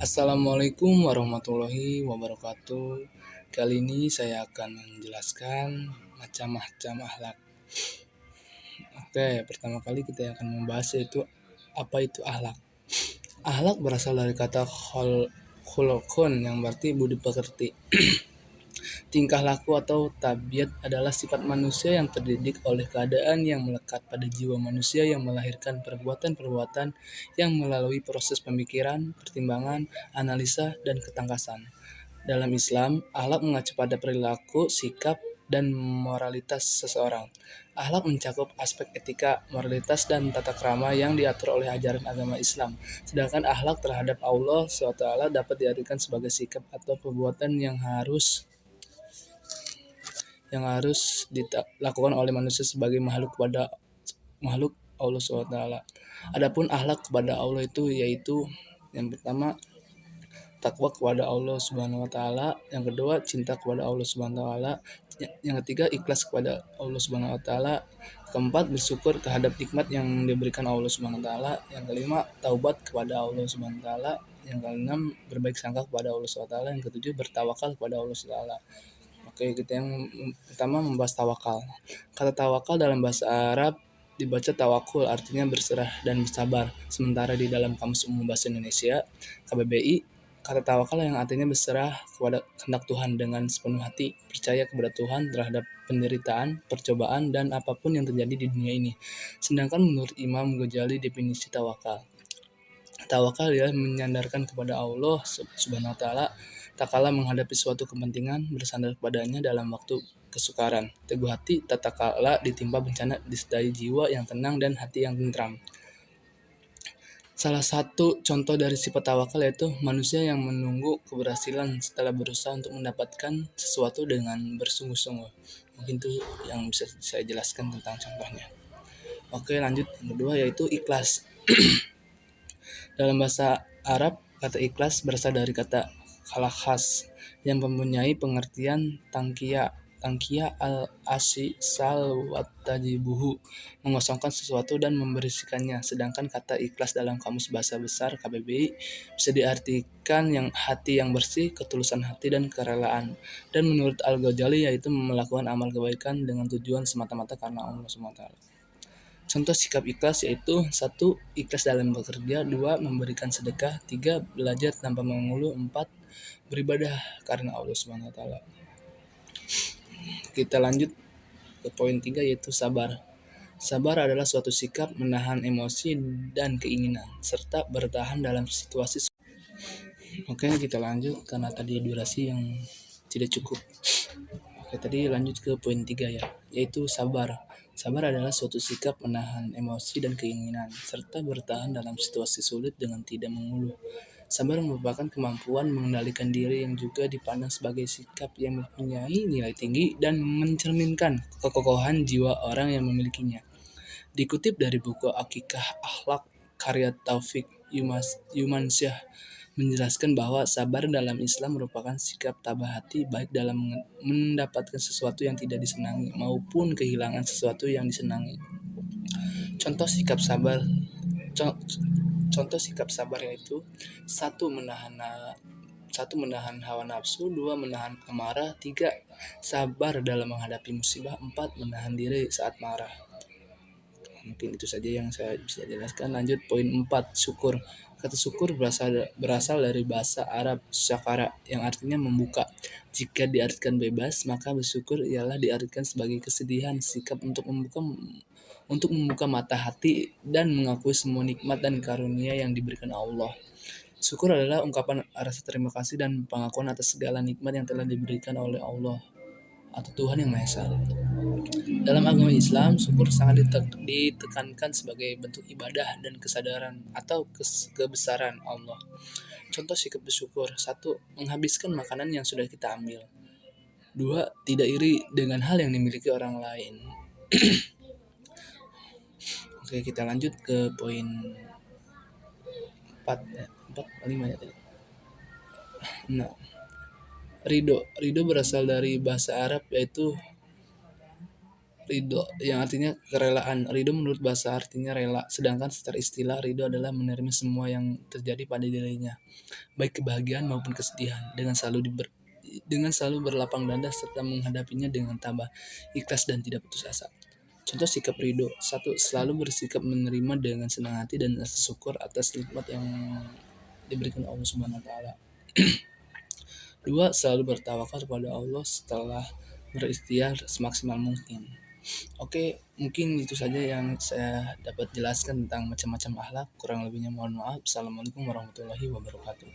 Assalamualaikum warahmatullahi wabarakatuh. Kali ini saya akan menjelaskan macam-macam akhlak. Oke, pertama kali kita akan membahas yaitu apa itu akhlak. Akhlak berasal dari kata khulqun yang berarti budi pekerti. Tingkah laku atau tabiat adalah sifat manusia yang terdidik oleh keadaan yang melekat pada jiwa manusia yang melahirkan perbuatan-perbuatan yang melalui proses pemikiran, pertimbangan, analisa, dan ketangkasan. Dalam Islam, akhlak mengacu pada perilaku, sikap, dan moralitas seseorang. Akhlak mencakup aspek etika, moralitas, dan tata krama yang diatur oleh ajaran agama Islam. Sedangkan akhlak terhadap Allah SWT dapat diartikan sebagai sikap atau perbuatan yang harus dilakukan oleh manusia sebagai makhluk Allah SWT. Adapun akhlak kepada Allah itu yaitu yang pertama takwa kepada Allah Subhanahu wa taala, yang kedua cinta kepada Allah Subhanahu wa taala, yang ketiga ikhlas kepada Allah Subhanahu wa taala, keempat bersyukur terhadap nikmat yang diberikan Allah Subhanahu wa taala, yang kelima taubat kepada Allah Subhanahu wa taala, yang keenam berbaik sangka kepada Allah Subhanahu wa taala, yang ketujuh bertawakal kepada Allah Subhanahu wa taala. Oke, kita yang pertama membahas tawakal. Kata tawakal dalam bahasa Arab dibaca tawakul, artinya berserah dan bersabar. Sementara di dalam Kamus Umum Bahasa Indonesia (KBBI), kata tawakal yang artinya berserah kepada kehendak Tuhan dengan sepenuh hati, percaya kepada Tuhan terhadap penderitaan, percobaan, dan apapun yang terjadi di dunia ini. Sedangkan menurut Imam Ghazali definisi tawakal ialah menyandarkan kepada Allah Subhanahu wa taala tak kala menghadapi suatu kepentingan, bersandar kepadanya dalam waktu kesukaran. Teguh hati tak kala ditimpa bencana, disertai jiwa yang tenang dan hati yang tentram. Salah satu contoh dari sifat tawakal yaitu manusia yang menunggu keberhasilan setelah berusaha untuk mendapatkan sesuatu dengan bersungguh-sungguh. Mungkin itu yang bisa saya jelaskan tentang contohnya. Oke, lanjut. Yang kedua yaitu ikhlas. Dalam bahasa Arab, kata ikhlas berasal dari kata khalakhas yang mempunyai pengertian tangkiya al-asi salwatajibuhu, mengosongkan sesuatu dan membersihkannya. Sedangkan kata ikhlas dalam Kamus Bahasa Besar KBBI bisa diartikan hati yang bersih, ketulusan hati, dan kerelaan. Dan menurut Al-Ghazali yaitu melakukan amal kebaikan dengan tujuan semata-mata karena Allah SWT. Contoh sikap ikhlas yaitu 1. Ikhlas dalam bekerja, 2. Memberikan sedekah, 3. Belajar tanpa mengeluh, 4. Beribadah karena Allah SWT. Kita lanjut ke poin 3 yaitu sabar. Sabar adalah suatu sikap menahan emosi dan keinginan, serta bertahan dalam situasi. Oke, kita lanjut karena tadi durasi yang tidak cukup. Oke, tadi lanjut ke poin 3 ya, yaitu sabar. Sabar adalah suatu sikap menahan emosi dan keinginan, serta bertahan dalam situasi sulit dengan tidak mengeluh. Sabar merupakan kemampuan mengendalikan diri yang juga dipandang sebagai sikap yang mempunyai nilai tinggi dan mencerminkan kekokohan jiwa orang yang memilikinya. Dikutip dari buku Akikah Akhlak karya Taufik Yumansyah menjelaskan bahwa sabar dalam Islam merupakan sikap tabah hati baik dalam mendapatkan sesuatu yang tidak disenangi maupun kehilangan sesuatu yang disenangi. Contoh sikap sabar yaitu 1. Menahan hawa nafsu, 2. Menahan amarah, 3. Sabar dalam menghadapi musibah, 4. Menahan diri saat marah. Mungkin itu saja yang saya bisa jelaskan. Lanjut poin 4, syukur. Kata syukur berasal dari bahasa Arab syakara yang artinya membuka. Jika diartikan bebas, maka bersyukur ialah diartikan sebagai kesedihan, sikap untuk membuka mata hati dan mengakui semua nikmat dan karunia yang diberikan Allah. Syukur adalah ungkapan rasa terima kasih dan pengakuan atas segala nikmat yang telah diberikan oleh Allah atau Tuhan Yang Maha Esa. Dalam agama Islam, syukur sangat ditekankan sebagai bentuk ibadah dan kesadaran atau kebesaran Allah. Contoh sikap bersyukur: 1. Menghabiskan makanan yang sudah kita ambil. 2. Tidak iri dengan hal yang dimiliki orang lain. Oke, kita lanjut ke poin 4 ya. 5 ya tadi. Nah, ridho berasal dari bahasa Arab yaitu Ridho yang artinya kerelaan. Ridho menurut bahasa artinya rela, sedangkan secara istilah ridho adalah menerima semua yang terjadi pada dirinya, baik kebahagiaan maupun kesedihan, dengan selalu berlapang dada serta menghadapinya dengan tabah, ikhlas dan tidak putus asa. Contoh sikap ridho: satu, selalu bersikap menerima dengan senang hati dan rasa syukur atas nikmat yang diberikan Allah Subhanahu wa taala. Dua, selalu bertawakal kepada Allah setelah berikhtiar semaksimal mungkin. Oke, mungkin itu saja yang saya dapat jelaskan tentang macam-macam akhlak. Kurang lebihnya mohon maaf. Assalamualaikum warahmatullahi wabarakatuh.